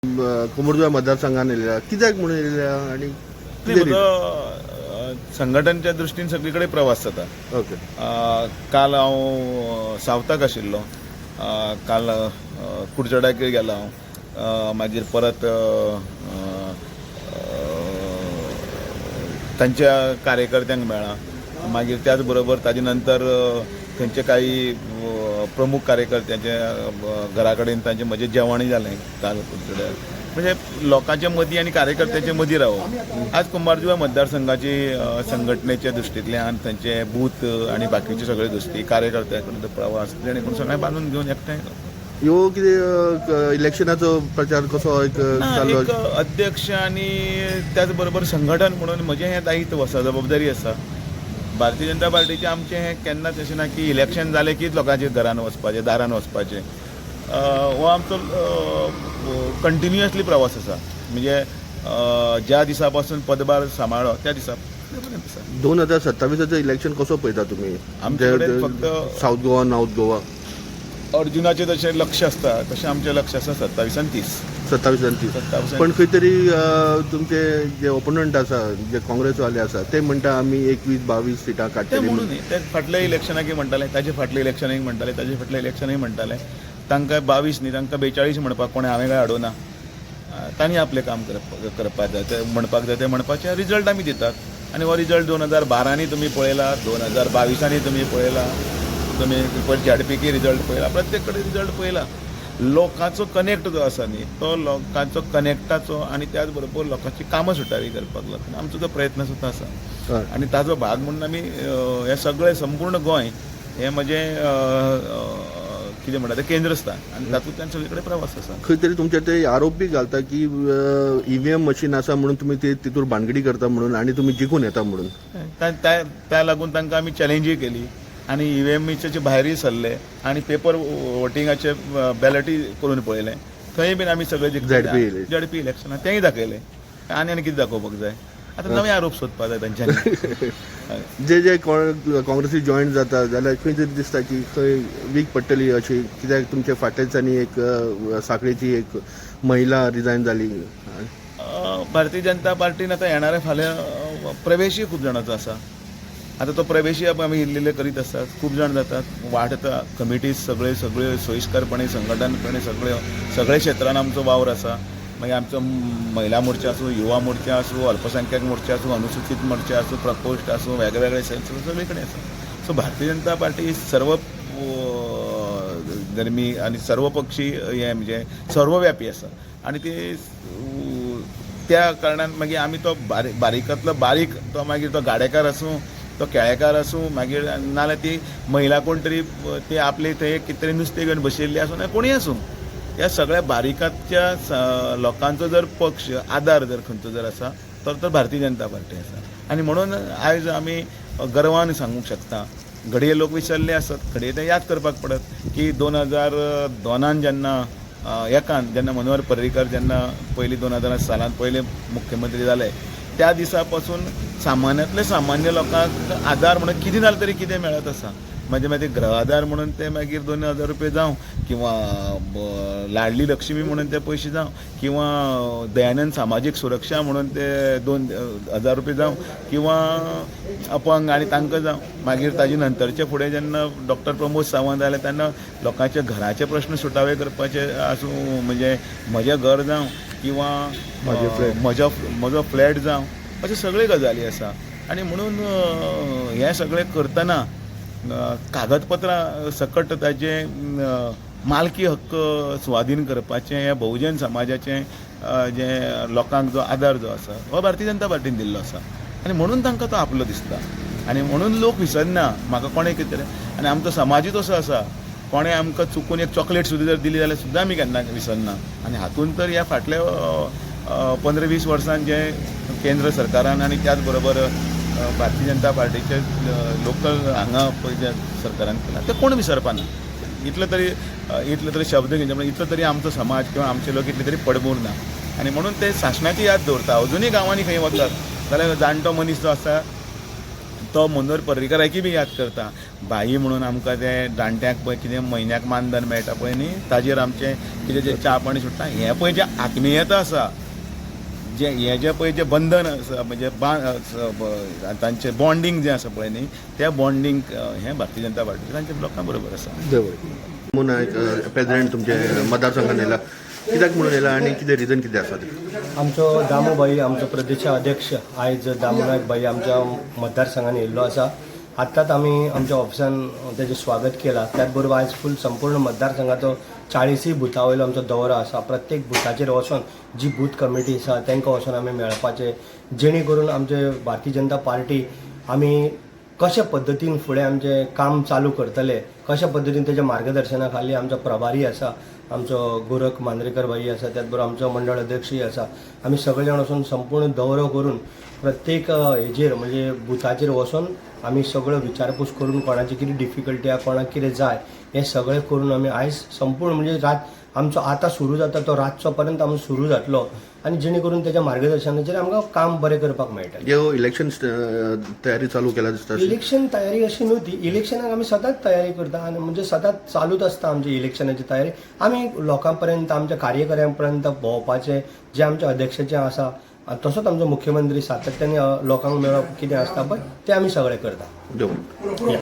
कुमुर्जुआ मतदारसंघान येयल्या कित्याक म्हणून येयल्या आणि कितें संघटनेच्या दृष्टीन सगळीकडे प्रवास जाता. ओके काल हांव सावथाक आशिल्लो. काल कुडचड्याक गेलो हांव. मागीर परत तांच्या कार्यकर्त्यांक मेळ्ळा. मागीर त्याच बरोबर ताजे नंतर थंयचे काही प्रमुख कार्यकर्त्यांचे घरा कडेन तांचें म्हजें जेवणय जालें काल कुडचड्यार. म्हणजे लोकांच्या मदीं आनी कार्यकर्त्यांच्या मदीं रावप. आज कुंभारजुवा मतदारसंघाची संघटनेच्या दृश्टींतल्यान थंयचे बूथ आनी बाकीचे सगळे दृश्टी कार्यकर्त्यां कडेन प्रवास जेणे करून सगळें बांदून घेवन एकठांय ह्यो कितें इलेक्शनाचो प्रचार कसो चालू एक अध्यक्ष आनी त्याच बरोबर संघटन म्हणून म्हजें हें दायित्व आसा, जबाबदारी आसा. भारतीय जनता पार्टीचें आमचें हें केन्नाच अशें ना की इलेक्शन जालें कीच लोकांच्या घरान वचपाचें, दारान वचपाचें. हो आमचो कंटिन्युअसली प्रवास आसा. म्हणजे ज्या दिसा पासून पदभार सांबाळ्ळो त्या दिसा पर्यंत आसा. 2027 इलेक्शन कसो पळयता तुमी? आमचे कडेन फक्त साऊथ गोवा, नॉर्थ गोवा अर्जुनाचें जशें लक्ष आसता तशें आमचें लक्ष आसा 27 आनी 30. 27 आनी 30. पण खंय तरी तुमचे जे ओपोनंट आसा, जे काँग्रेसवाले आसा, ते म्हणटा आमी 21-22 सिटां ते काडटली म्हणून ते फाटल्या इलेक्शनाकय म्हणटाले, ताजे फाटल्या इलेक्शनाक म्हणटाले, ताजे फाटल्या इलेक्शनाक म्हणटाले. तांकां 22 न्ही, तांकां 42 म्हणपाक कोणें हांवें काय अडोवना. तांणी आपलें काम करपाक जाय, ते म्हणपाक जाय ते म्हणपाचे. रिजल्ट आमी दितात आनी हो रिजल्ट 2012 तुमी पळयला, 2022 तुमी पळयला, तुमी झेडपीकी रिजल्ट पळयला, प्रत्येक कडेन रिजल्ट पळयला. लोकांचो कनेक्ट जो आसा न्ही, तो लोकांचो कनेक्टाचो आनी त्याच बरोबर लोकांची कामां सुटावी करपाक लागून आमचो जो प्रयत्न सुद्दां आसा. आनी ताजो भाग म्हणून आमी हे सगळे संपूर्ण गोंय हें म्हजें कितें म्हणटा तें केंद्रस्थान आनी तातूंतल्यान सगळे कडेन प्रवास आसा. खंय तरी तुमचे ते आरोप बी घालता की ईव्हीएम मशीन आसा म्हणून तुमी तितूर भानगडी करता म्हणून आनी तुमी जिखून येता म्हणून. त्या लागून तांकां आमी चॅलेंजूय केली आनी ईव्हीएमीचे भायरूय सरले आनी पेपर वोटिंगाचे बॅलटूय करून पळयलें. थंय बीन आमी सगळे झेडपी इलेक्शनां तेंय दाखयलें. आनी कितें दाखोवपाक जाय? आतां नवे आरोप सोदपाक जाय तांच्यांनी. जे काँग्रेसी जॉयन जाता जाल्यार खंय तरी दिसता की खंय वीक पडटली अशी, कित्याक तुमच्या फाटल्याच्यानी एक साखळेची एक महिला रिजायन जाली. भारतीय जनता पार्टीन आतां येणाऱ्या फाल्यां प्रवेशूय खूब जाणांचो आसा. आतां तो प्रवेशूय आमी इल्लेले करीत आसात. खूब जाण जातात, वाडता कमिटीज सगळे सोयीस्करपणे संघटनपणे सगळे क्षेत्रांत आमचो वावर आसा. मागीर आमचो महिला मोर्चा आसूं, युवा मोर्चा आसूं, अल्पसंख्याक मोर्चा आसूं, अनुसूचित मोर्चा आसूं, प्रकोष्ठ आसूं, वेगवेगळे सेल्स सगळे कडेन आसा. सो भारतीय जनता पार्टी सर्व धर्मी आनी सर्वपक्षी हें म्हणजे सर्वव्यापी आसा. आनी त्या कारणान मागीर आमी तो बारीकांतलो बारीक तो मागीर तो गाडेकार आसूं, तो केळेकार आसूं, मागीर नाल्यार ती महिला कोण तरी ती आपली थंय कितें तरी नुस्तें घेवन बशिल्ली आसूं ना कोणीय आसूं, ह्या सगळ्या बारीकांच्या लोकांचो जर पक्ष आदार जर खंयचो जर आसा तर भारतीय जनता पार्टी आसा. आनी म्हणून आयज आमी गर्वान सांगूंक शकता. घडये लोक विसरले आसत, घडये ते याद करपाक पडत की 2002 जेन्ना मनोहर पर्रीकर जेन्ना पयलीं 2000 सालांत पयले मुख्यमंत्री जाले, त्या दिसा पासून सामान्यांतले सामान्य लोकांक आदार म्हणून कितें जालें तरी कितें मेळत आसा. मागीर गृह आदार म्हणून ते मागीर 2000 रुपये जावं, किंवा लाडली लक्ष्मी म्हणून ते पयशे जावं, किंवा दयानंद सामाजीक सुरक्षा म्हणून ते 2000 रुपये जावं, किंवा अपंग आनी तांकां जावं. मागीर ताजे नंतरचे फुडें जेन्ना डॉक्टर प्रमोद सावंत आयले तेन्ना लोकांचे घराचे प्रश्न सुटावे करपाचे आसूं, म्हणजे म्हजें घर जावं किंवा म्हजो फ्लॅट जावं, अशे सगळे गजाली आसा. आनी म्हणून हें सगळें करतना कागदपत्रां सकट ताजे मालकी हक्क स्वाधीन करपाचें हे बहुजन समाजाचें जे लोकांक जो आदार जो आसा हो भारतीय जनता पार्टीन दिल्लो आसा. आनी म्हणून तांकां तो आपलो दिसता. आनी म्हणून लोक विसरना म्हाका कोणें कितें. आनी आमचो समाजूच असो आसा, कोणें आमकां चुकून एक चॉकलेट सुद्दां जर दिली जाल्यार सुद्दां आमी केन्ना विसरना. आनी हातूंत तर ह्या फाटल्या 15-20 वर्सांत जे केंद्र सरकारान आनी त्याच बरोबर भारतीय जनता पार्टीचे लोकल हांगा पळय ज्या सरकारान केला ते कोण विसरपाना. इतलो तरी शब्द घेवचे म्हणजे इतलो तरी आमचो समाज किंवा आमचे लोक इतले तरी पडमूर ना. आनी म्हणून ते शासनाची याद दवरता. अजुनूय गांवांनी खंय वतात जाल्यार जाणटो मनीस जो आसा तो मनोहर पर्रीकराकी बी याद करता. बाई म्हणून आमकां ते जाणट्यांक पळय कितें म्हयन्याक मानधन मेळटा पळय न्ही, ताजेर आमचें कितें जें च्या पाणी सुट्टा हें पळय जें आत्मीयता आसा, जे हें जें पळय जें बंधन आसा म्हणजे तांचें बॉन्डिंग जें आसा पळय न्ही, त्या बॉन्डिंग हें भारतीय जनता पार्टी तांच्या लोकां बरोबर आसा. म्हणून प्रेसिडेंट तुमचे मतदारसंघान येयला, कित्याक म्हणून येयला आनी कितें रिजन कितें आसा ते? आमचो दामूबाई आमचो प्रदेशाध्यक्ष आयज दामूनायक बाई आमच्या मतदारसंघान येयल्लो आसा. आत्ताच आमी आमच्या ऑफिसान तेजें स्वागत केलां. त्याच बरोबर आयज फूल संपूर्ण मतदारसंघाचो 40 बुथा वयलो आमचो दौरो आसा. प्रत्येक बुथाचेर वचून जी बूथ कमिटी आसा तांकां वचून आमी मेळपाचे, जेणे करून आमचे भारतीय जनता पार्टी आमी कशा पद्दतीन फुडें आमचें काम चालू करतले, कशा पद्दतीन तेच्या मार्गदर्शना खाली आमचो प्रभारी आसा, आमचो गोरख मांद्रेकर बाई आसा, त्याच बरोबर आमचो मंडळ अध्यक्षय आसा. आमी सगळे जाण वचून संपूर्ण दौरो करून प्रत्येक हेजेर म्हणजे बुथाचेर वचून आमी सगळो विचारपूस करून कोणाची कितें डिफिकल्टी आहा, कोणाक कितें जाय हें सगळें करून आमी आयज संपूर्ण म्हणजे आमचो आतां सुरू जाता तो रातचो पर्यंत आमचो सुरू जातलो आनी जेणे करून तेच्या मार्गदर्शनाचेर आमकां काम बरें करपाक मेळटलें. ह्यो इलेक्शन तयारी चालू केला दिसता. इलेक्शन तयारी अशी नव्हती. इलेक्शनाक आमी सदांच तयारी करता आनी म्हणजे सदांच चालूच आसता आमची इलेक्शनाची तयारी. आमी लोकां पर्यंत आमच्या कार्यकर्त्यां पर्यंत भोंवपाचें जे आमच्या अध्यक्षाचें आसा, तसोच आमचो मुख्यमंत्री सातत्याने लोकांक मेळप कितें आसता पळय तें आमी सगळें करता.